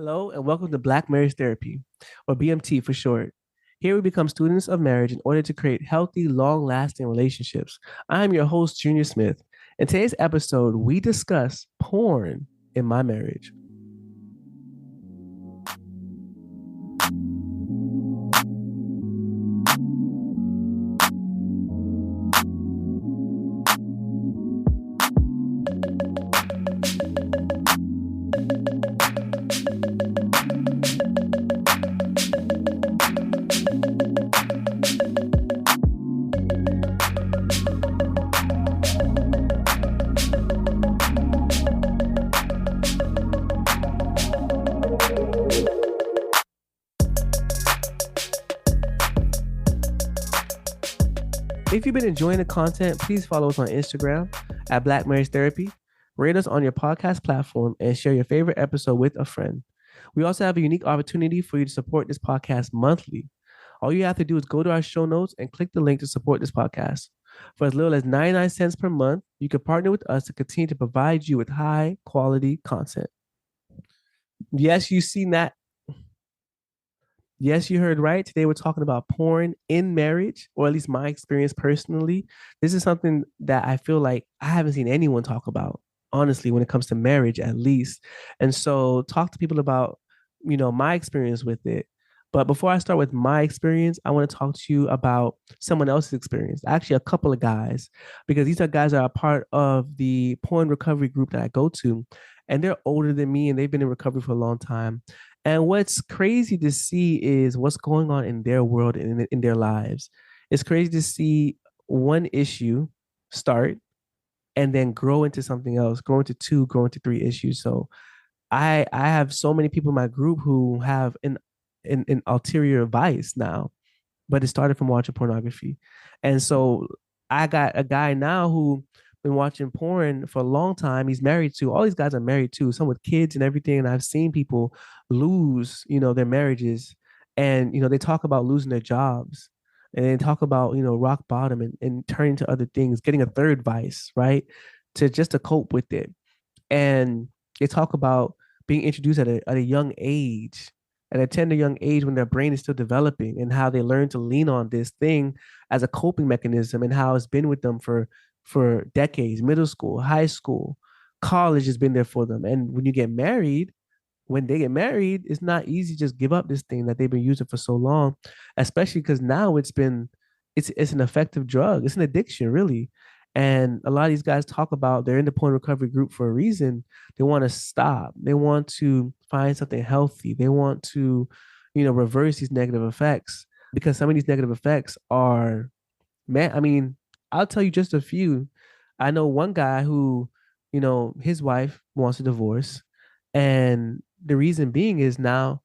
Hello, and welcome to Black Marriage Therapy, or BMT for short. Here we become students of marriage in order to create healthy, long lasting relationships. I am your host, Junior Smith. In today's episode, we discuss porn in my marriage. If you've been enjoying the content, please follow us on Instagram at Black Marriage Therapy, rate us on your podcast platform, and share your favorite episode with a friend. We also have a unique opportunity for you to support this podcast monthly. All you have to do is go to our show notes and click the link to support this podcast. For as little as 99 cents per month, you can partner with us to continue to provide you with high quality content. Yes, you've seen that. Yes, you heard right. Today we're talking about porn in marriage, or at least my experience personally. This is something that I feel like I haven't seen anyone talk about, honestly, when it comes to marriage, at least. And so talk to people about, my experience with it. But before I start with my experience, I want to talk to you about someone else's experience. Actually, a couple of guys, because these are guys that are part of the porn recovery group that I go to, and they're older than me and they've been in recovery for a long time. And what's crazy to see is what's going on in their world and in their lives. It's crazy to see one issue start and then grow into something else, grow into two, grow into three issues. So I have so many people in my group who have an ulterior vice now, but it started from watching pornography. And so I got a guy now who been watching porn for a long time. He's married to all these guys are married too, some with kids and everything. And I've seen people lose, their marriages. And they talk about losing their jobs and they talk about, rock bottom and turning to other things, getting a third vice, right? To just to cope with it. And they talk about being introduced at a young age, at a tender young age when their brain is still developing, and how they learn to lean on this thing as a coping mechanism, and how it's been with them for decades. Middle school, high school, college has been there for them. And when they get married, it's not easy to just give up this thing that they've been using for so long, especially because now it's an effective drug. It's an addiction, really. And a lot of these guys talk about they're in the porn recovery group for a reason. They want to stop. They want to find something healthy. They want to, reverse these negative effects, because some of these negative effects are, man, I mean, I'll tell you just a few. I know one guy who, his wife wants a divorce. And the reason being is now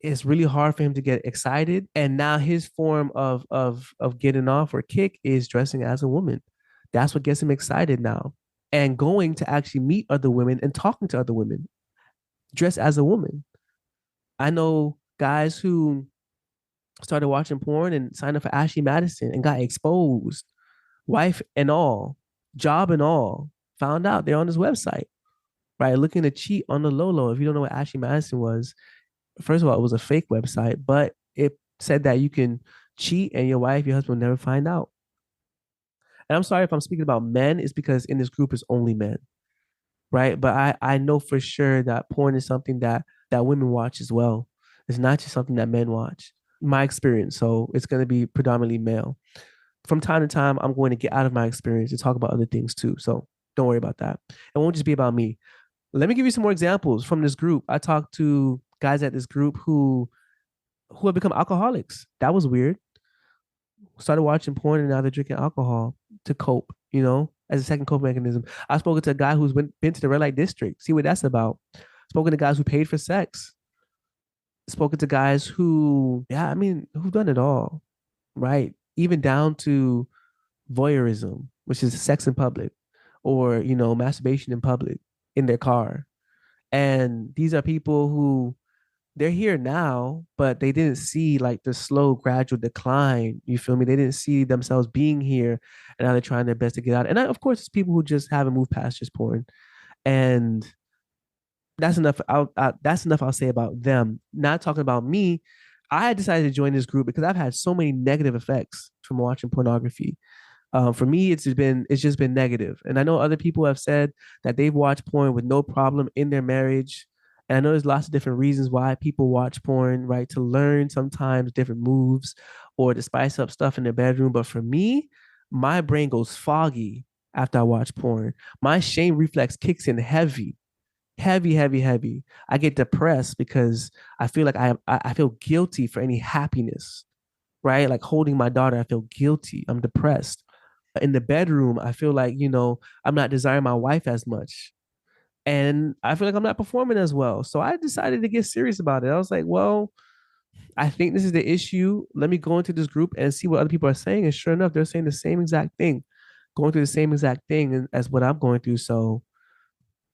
it's really hard for him to get excited. And now his form of getting off or kick is dressing as a woman. That's what gets him excited now. And going to actually meet other women and talking to other women dressed as a woman. I know guys who started watching porn and signed up for Ashley Madison and got exposed, wife and all, job and all, found out they're on this website, right? Looking to cheat on the Lolo. If you don't know what Ashley Madison was, first of all, it was a fake website, but it said that you can cheat and your wife, your husband will never find out. And I'm sorry if I'm speaking about men, it's because in this group is only men, right? But I know for sure that porn is something that women watch as well. It's not just something that men watch. My experience, so it's going to be predominantly male. From time to time, I'm going to get out of my experience to talk about other things too. So don't worry about that. It won't just be about me. Let me give you some more examples from this group. I talked to guys at this group who have become alcoholics. That was weird. Started watching porn and now they're drinking alcohol to cope, as a second coping mechanism. I've spoken to a guy who's been to the red light district, see what that's about. Spoken to guys who paid for sex. Spoken to guys who, yeah, I mean, who've done it all, right? Even down to voyeurism, which is sex in public, or, masturbation in public in their car. And these are people who they're here now, but they didn't see like the slow, gradual decline. You feel me? They didn't see themselves being here, and now they're trying their best to get out. And of course, it's people who just haven't moved past just porn. And That's enough. That's enough I'll say about them. Not talking about me. I decided to join this group because I've had so many negative effects from watching pornography. For me, it's just been negative. And I know other people have said that they've watched porn with no problem in their marriage. And I know there's lots of different reasons why people watch porn, right? To learn sometimes different moves or to spice up stuff in their bedroom. But for me, my brain goes foggy after I watch porn. My shame reflex kicks in heavy, heavy, heavy, heavy. I get depressed because I feel like I feel guilty for any happiness, right? Like holding my daughter, I feel guilty. I'm depressed. In the bedroom, I feel like, I'm not desiring my wife as much. And I feel like I'm not performing as well. So I decided to get serious about it. I was like, well, I think this is the issue. Let me go into this group and see what other people are saying. And sure enough, they're saying the same exact thing, going through the same exact thing as what I'm going through. So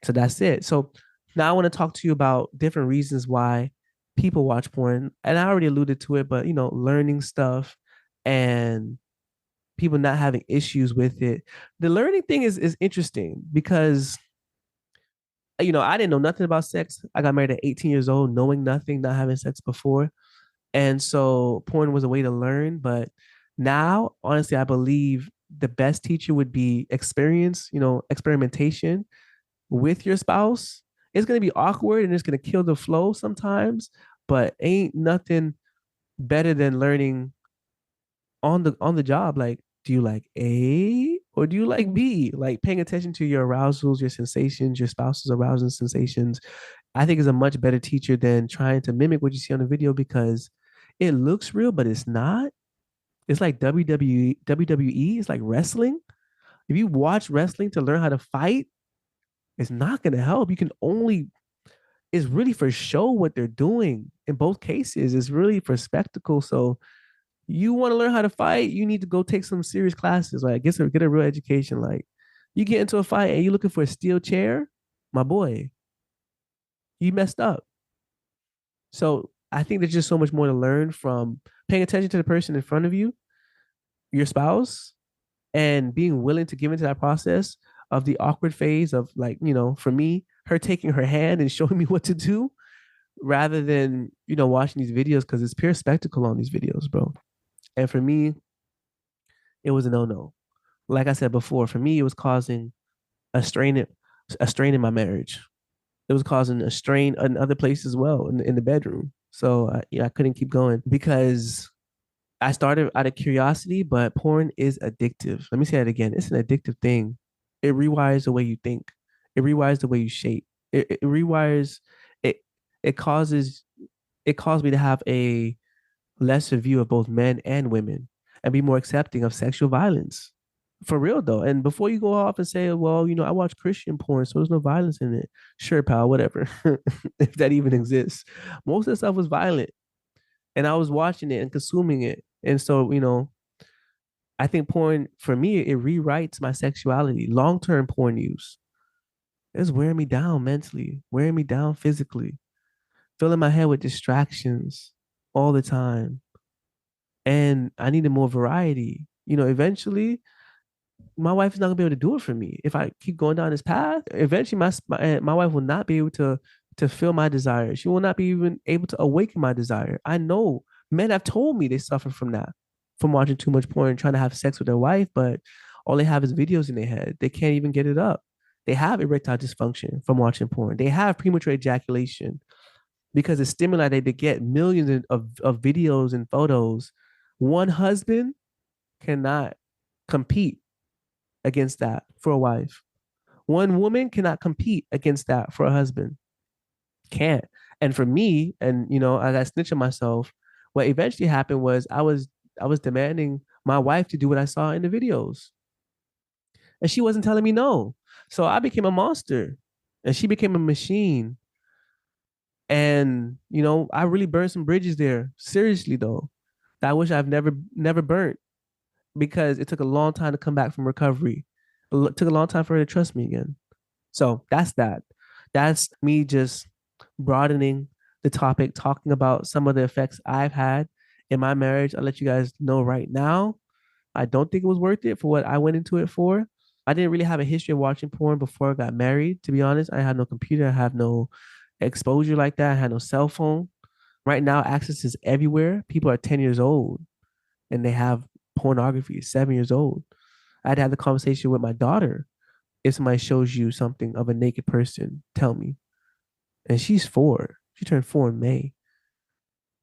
that's it. So now I want to talk to you about different reasons why people watch porn. And I already alluded to it, but learning stuff and people not having issues with it. The learning thing is interesting because I didn't know nothing about sex. I got married at 18 years old, knowing nothing, not having sex before. And so porn was a way to learn. But now, honestly, I believe the best teacher would be experience, experimentation with your spouse. It's going to be awkward and it's going to kill the flow sometimes, but ain't nothing better than learning on the job. Like, do you like A or do you like B? Like paying attention to your arousals, your sensations, your spouse's arousal sensations, I think is a much better teacher than trying to mimic what you see on the video because it looks real, but it's not. It's like WWE. It's like wrestling. If you watch wrestling to learn how to fight, it's not going to help. You can only, it's really for show what they're doing in both cases. It's really for spectacle. So you want to learn how to fight, you need to go take some serious classes. Like get a real education. Like you get into a fight and you're looking for a steel chair, my boy, you messed up. So I think there's just so much more to learn from paying attention to the person in front of you, your spouse, and being willing to give into that process of the awkward phase of like, for me, her taking her hand and showing me what to do rather than, watching these videos because it's pure spectacle on these videos, bro. And for me, it was a no-no. Like I said before, for me, it was causing a strain, a strain in my marriage. It was causing a strain in other places as well in the bedroom. So I couldn't keep going because I started out of curiosity, but porn is addictive. Let me say that again. It's an addictive thing. It rewires the way you think. It rewires the way you shape. It rewires it. It causes it caused me to have a lesser view of both men and women and be more accepting of sexual violence. For real though. And before you go off and say, well, I watch Christian porn, so there's no violence in it. Sure, pal, whatever. If that even exists. Most of the stuff was violent. And I was watching it and consuming it. And so, I think porn, for me, it rewrites my sexuality. Long-term porn use is wearing me down mentally, wearing me down physically, filling my head with distractions all the time. And I needed more variety. Eventually, my wife is not gonna be able to do it for me if I keep going down this path. Eventually, my wife will not be able to fill my desire. She will not be even able to awaken my desire. I know men have told me they suffer from that, from watching too much porn and trying to have sex with their wife, but all they have is videos in their head. They can't even get it up. They have erectile dysfunction from watching porn. They have premature ejaculation because the stimuli that they get millions of videos and photos. One husband cannot compete against that for a wife. One woman cannot compete against that for a husband. Can't. And for me, and I got snitching myself. What eventually happened was I was demanding my wife to do what I saw in the videos, and she wasn't telling me no. So I became a monster, and she became a machine. And I really burned some bridges there. Seriously though, that I wish I've never burnt because it took a long time to come back from recovery. It took a long time for her to trust me again. So that's that. That's me just broadening the topic, talking about some of the effects I've had in my marriage. I'll let you guys know right now. I don't think it was worth it for what I went into it for. I didn't really have a history of watching porn before I got married, to be honest. I had no computer, I have no exposure like that, had no cell phone. Right now, access is everywhere. People are 10 years old and they have pornography, 7 years old. I'd have the conversation with my daughter. If somebody shows you something of a naked person, tell me. And she's 4. She turned 4 in May.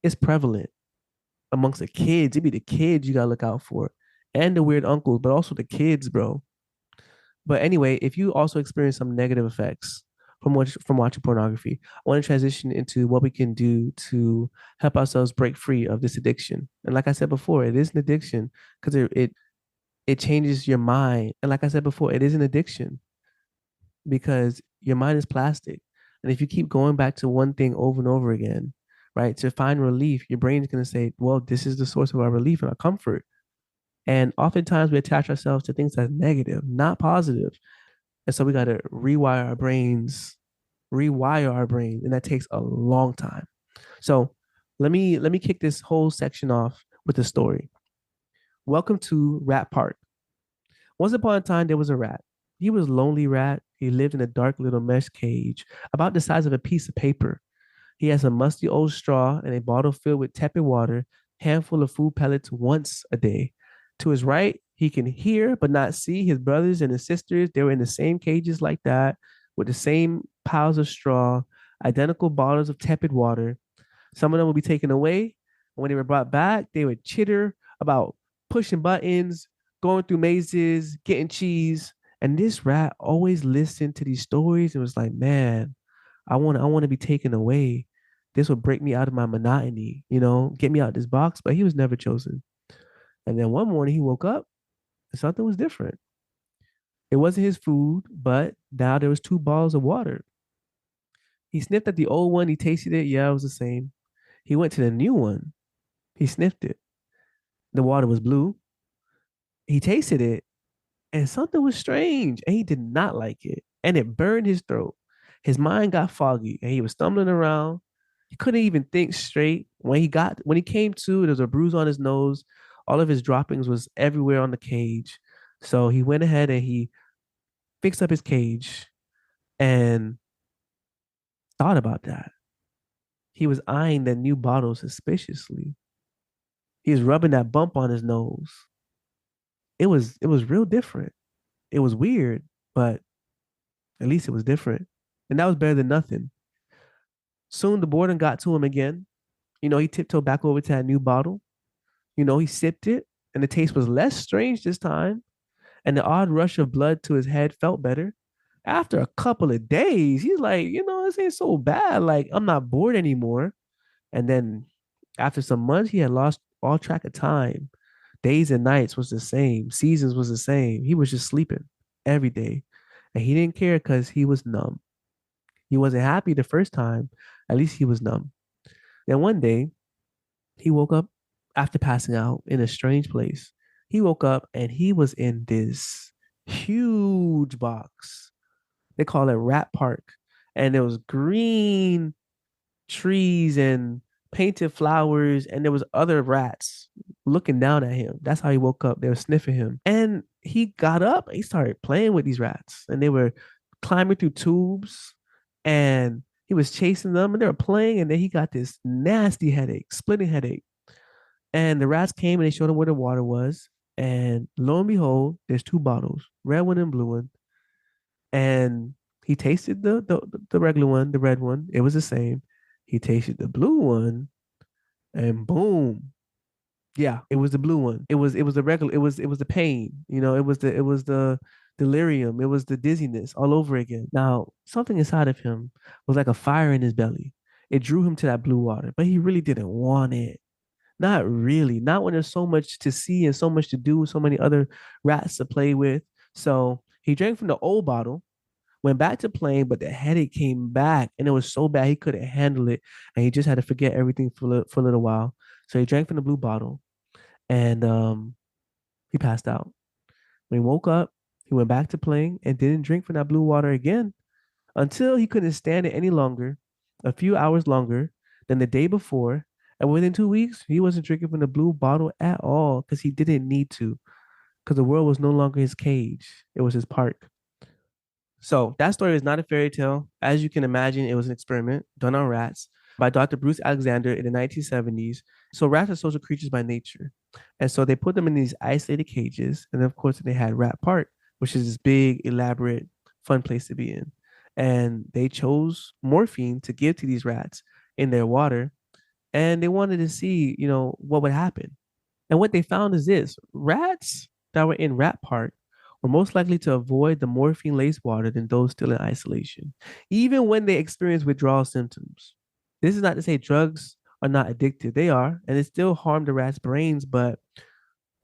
It's prevalent amongst the kids. It be the kids you gotta look out for, and the weird uncles, but also the kids, bro. But anyway, if you also experience some negative effects from watching pornography, I want to transition into what we can do to help ourselves break free of this addiction. And like I said before, it is an addiction because it changes your mind. And like I said before, it is an addiction because your mind is plastic. And if you keep going back to one thing over and over again, right, to find relief, your brain is going to say, well, this is the source of our relief and our comfort. And oftentimes we attach ourselves to things that's negative, not positive. And so we got to rewire our brains, and that takes a long time. So let me kick this whole section off with a story. Welcome to Rat Park. Once upon a time, there was a rat. He was a lonely rat. He lived in a dark little mesh cage about the size of a piece of paper. He has a musty old straw and a bottle filled with tepid water, handful of food pellets once a day. To his right, he can hear but not see his brothers and his sisters. They were in the same cages like that, with the same piles of straw, identical bottles of tepid water. Some of them would be taken away. When they were brought back, they would chitter about pushing buttons, going through mazes, getting cheese. And this rat always listened to these stories and was like, man, I want to be taken away. This would break me out of my monotony, get me out of this box. But he was never chosen. And then one morning he woke up and something was different. It wasn't his food, but now there was two bottles of water. He sniffed at the old one. He tasted it. Yeah, it was the same. He went to the new one. He sniffed it. The water was blue. He tasted it, and something was strange, and he did not like it, and it burned his throat. His mind got foggy, and he was stumbling around. He couldn't even think straight. When he came to, there was a bruise on his nose. All of his droppings was everywhere on the cage. So he went ahead and he fixed up his cage and thought about that. He was eyeing that new bottle suspiciously. He was rubbing that bump on his nose. It was real different. It was weird, but at least it was different. And that was better than nothing. Soon the boredom got to him again. He tiptoed back over to that new bottle. He sipped it, and the taste was less strange this time. And the odd rush of blood to his head felt better. After a couple of days, he's like, this ain't so bad. Like, I'm not bored anymore. And then after some months, he had lost all track of time. Days and nights was the same. Seasons was the same. He was just sleeping every day. And he didn't care because he was numb. He wasn't happy the first time. At least he was numb. Then one day, he woke up after passing out in a strange place. He woke up and he was in this huge box. They call it Rat Park. And there was green trees and painted flowers, and there was other rats looking down at him. That's how he woke up. They were sniffing him. And he got up and he started playing with these rats. And they were climbing through tubes and he was chasing them and they were playing. And then he got this nasty headache, splitting headache. And the rats came and they showed him where the water was. And lo and behold, there's two bottles, red one and blue one. And he tasted the regular one, the red one. It was the same. He tasted the blue one, and boom. Yeah, it was the blue one. It was the regular, it was the pain, it was the delirium, it was the dizziness all over again. Now, something inside of him was like a fire in his belly. It drew him to that blue water, but he really didn't want it. Not really. Not when there's so much to see and so much to do, so many other rats to play with. So he drank from the old bottle, went back to playing, but the headache came back and it was so bad he couldn't handle it. And he just had to forget everything for a little while. So he drank from the blue bottle and he passed out. When he woke up, he went back to playing and didn't drink from that blue water again until he couldn't stand it any longer, a few hours longer than the day before. And within 2 weeks, he wasn't drinking from the blue bottle at all because he didn't need to, because the world was no longer his cage. It was his park. So that story is not a fairy tale. As you can imagine, it was an experiment done on rats by Dr. Bruce Alexander in the 1970s. So rats are social creatures by nature. And so they put them in these isolated cages. And then, of course, they had Rat Park, which is this big, elaborate, fun place to be in. And they chose morphine to give to these rats in their water. And they wanted to see, what would happen. And what they found is this: rats that were in Rat Park were most likely to avoid the morphine laced water than those still in isolation, even when they experience withdrawal symptoms. This is not to say drugs are not addictive. They are, and it still harm the rats' brains. But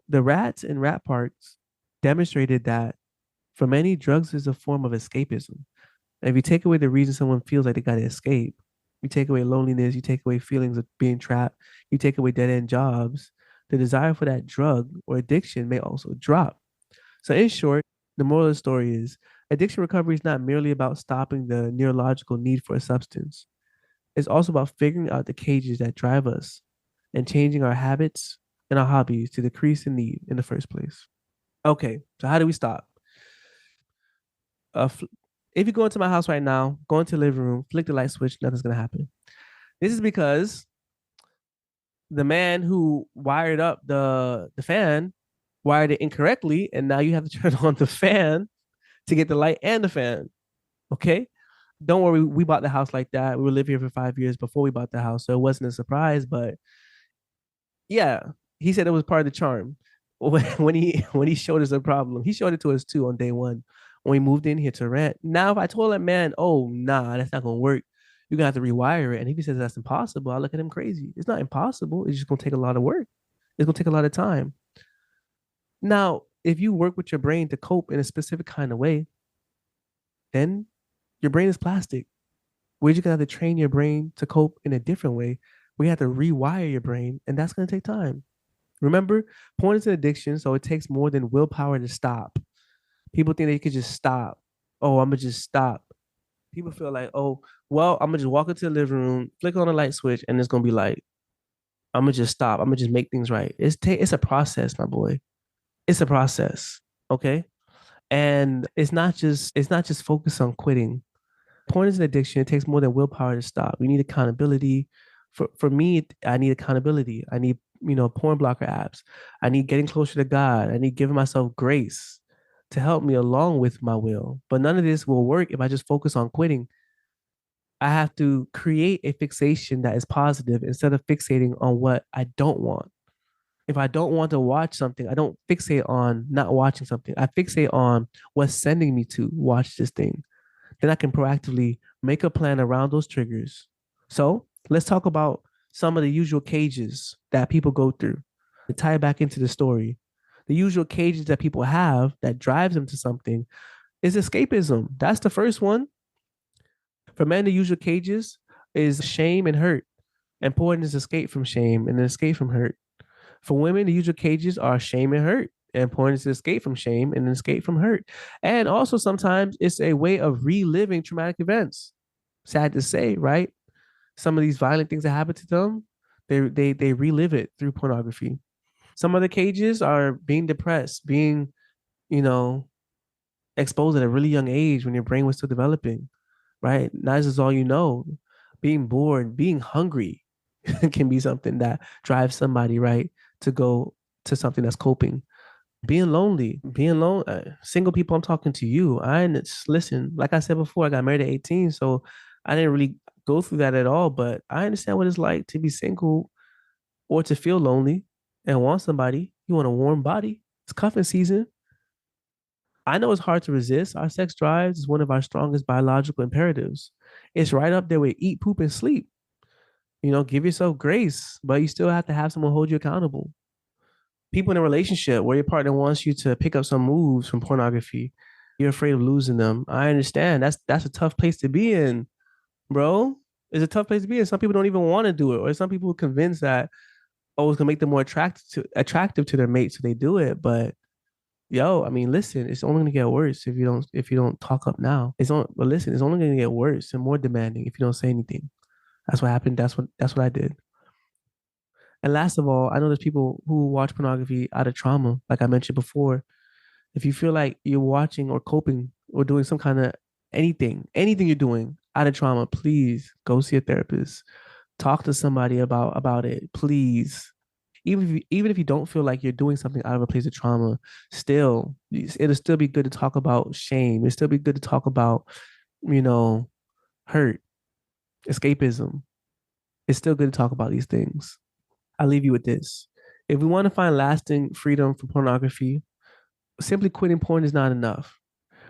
the rats in rat parks demonstrated that for many, drugs is a form of escapism. And if you take away the reason someone feels like they got to escape, you take away loneliness, you take away feelings of being trapped, you take away dead end jobs, the desire for that drug or addiction may also drop. So, in short, the moral of the story is addiction recovery is not merely about stopping the neurological need for a substance, it's also about figuring out the cages that drive us and changing our habits and our hobbies to decrease the need in the first place. Okay, so how do we stop? Uh, if you go into my house right now, go into the living room, flick the light switch, nothing's gonna happen. This is because the man who wired up the fan wired it incorrectly, and now you have to turn on the fan to get the light and the fan. Okay. Don't worry, we bought the house like that. We were living here for 5 years before we bought the house, so it wasn't a surprise. But yeah, he said it was part of the charm. When he showed us a problem, he showed it to us too on day one when we moved in here to rent. Now, if I told that man, "Oh, nah, that's not gonna work. You're gonna have to rewire it," and if he says that's impossible, I look at him crazy. It's not impossible. It's just gonna take a lot of work. It's gonna take a lot of time. Now, if you work with your brain to cope in a specific kind of way, then your brain is plastic. We're just gonna have to train your brain to cope in a different way. We have to rewire your brain, and that's gonna take time. Remember, porn is an addiction, so it takes more than willpower to stop. People think they could just stop. Oh, I'm gonna just stop. People feel like, oh, well, I'm gonna just walk into the living room, flick on the light switch, and it's gonna be like, I'm gonna just stop. I'm gonna just make things right. It's a process, my boy. It's a process. Okay. And it's not just focused on quitting. Porn is an addiction. It takes more than willpower to stop. We need accountability. For me, I need accountability. I need, porn blocker apps. I need getting closer to God. I need giving myself grace to help me along with my will. But none of this will work if I just focus on quitting. I have to create a fixation that is positive instead of fixating on what I don't want. If I don't want to watch something, I don't fixate on not watching something. I fixate on what's sending me to watch this thing. Then I can proactively make a plan around those triggers. So let's talk about some of the usual cages that people go through to tie it back into the story. The usual cages that people have that drives them to something is escapism. That's the first one. For men, the usual cages is shame and hurt. And porn is escape from shame and an escape from hurt. For women, the usual cages are shame and hurt. And porn is escape from shame and escape from hurt. And also sometimes it's a way of reliving traumatic events. Sad to say, right? Some of these violent things that happen to them, they relive it through pornography. Some of the cages are being depressed, being, you know, exposed at a really young age when your brain was still developing, right? Not as all you know. Being bored, being hungry can be something that drives somebody, right, to go to something that's coping. Being lonely, being alone, single people. I'm talking to you. I didn't listen. Like I said before, I got married at 18, so I didn't really go through that at all. But I understand what it's like to be single or to feel lonely and want somebody. You want a warm body. It's cuffing season. I know it's hard to resist. Our sex drives is one of our strongest biological imperatives. It's right up there with eat, poop, and sleep. Give yourself grace, but you still have to have someone hold you accountable. People in a relationship where your partner wants you to pick up some moves from pornography, you're afraid of losing them. I understand. That's a tough place to be in, bro. It's a tough place to be in. Some people don't even want to do it, or some people are convinced that it's gonna make them more attractive to their mate, so they do it. But yo, I mean, listen, it's only gonna get worse if you don't talk up now. But listen, it's only gonna get worse and more demanding if you don't say anything. That's what happened. That's what I did. And last of all, I know there's people who watch pornography out of trauma, like I mentioned before. If you feel like you're watching or coping or doing some kind of anything you're doing out of trauma, please go see a therapist. Talk to somebody about it, please. Even if you don't feel like you're doing something out of a place of trauma, still it'll still be good to talk about shame. It'll still be good to talk about, you know, hurt, escapism. It's still good to talk about these things. I'll leave you with this. If we want to find lasting freedom from pornography, simply quitting porn is not enough.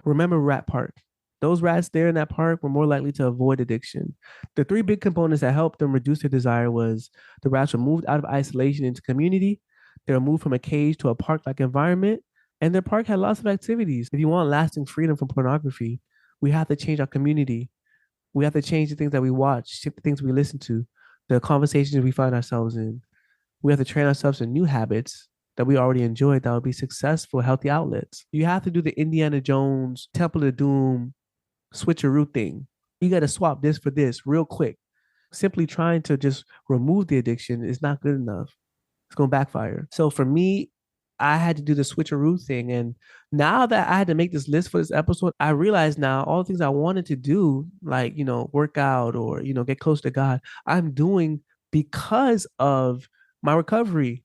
Remember Rat Park. Those rats there in that park were more likely to avoid addiction. The three big components that helped them reduce their desire was the rats were moved out of isolation into community, they were moved from a cage to a park-like environment, and their park had lots of activities. If you want lasting freedom from pornography, we have to change our community. We have to change the things that we watch, shift the things we listen to, the conversations we find ourselves in. We have to train ourselves in new habits that we already enjoyed that would be successful, healthy outlets. You have to do the Indiana Jones, Temple of Doom, switcheroo thing. You got to swap this for this real quick. Simply trying to just remove the addiction is not good enough. It's going to backfire. So for me, I had to do the switcheroo thing. And now that I had to make this list for this episode, I realize now all the things I wanted to do, like, work out or, get close to God, I'm doing because of my recovery.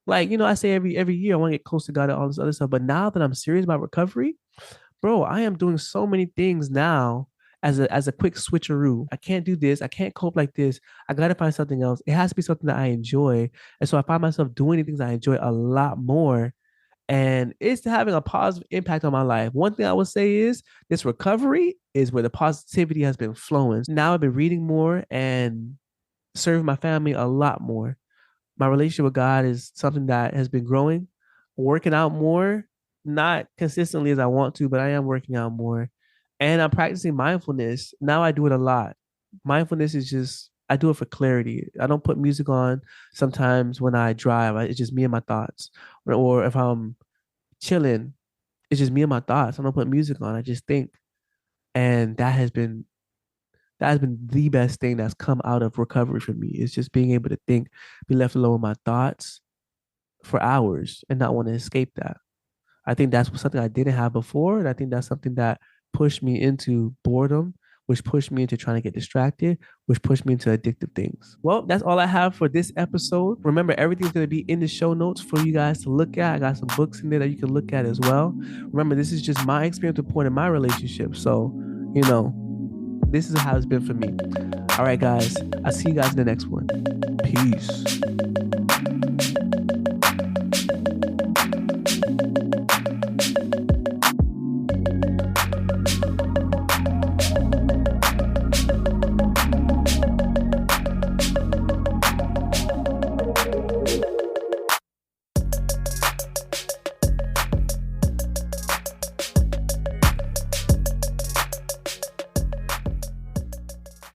Like, I say every year I want to get close to God and all this other stuff. But now that I'm serious about recovery, bro, I am doing so many things now as a quick switcheroo. I can't do this. I can't cope like this. I gotta find something else. It has to be something that I enjoy. And so I find myself doing things I enjoy a lot more. And it's having a positive impact on my life. One thing I would say is this recovery is where the positivity has been flowing. Now I've been reading more and serving my family a lot more. My relationship with God is something that has been growing, working out more, not consistently as I want to, but I am working out more. And I'm practicing mindfulness. Now I do it a lot. Mindfulness is just, I do it for clarity. I don't put music on sometimes when I drive. It's just me and my thoughts. Or if I'm chilling, it's just me and my thoughts. I don't put music on. I just think. And that has been the best thing that's come out of recovery for me. Is just being able to think, be left alone with my thoughts for hours and not want to escape that. I think that's something I didn't have before. And I think that's something that pushed me into boredom, which pushed me into trying to get distracted, which pushed me into addictive things. Well, that's all I have for this episode. Remember, everything's going to be in the show notes for you guys to look at. I got some books in there that you can look at as well. Remember, this is just my experience with porn in my relationship. So, this is how it's been for me. All right, guys. I'll see you guys in the next one. Peace.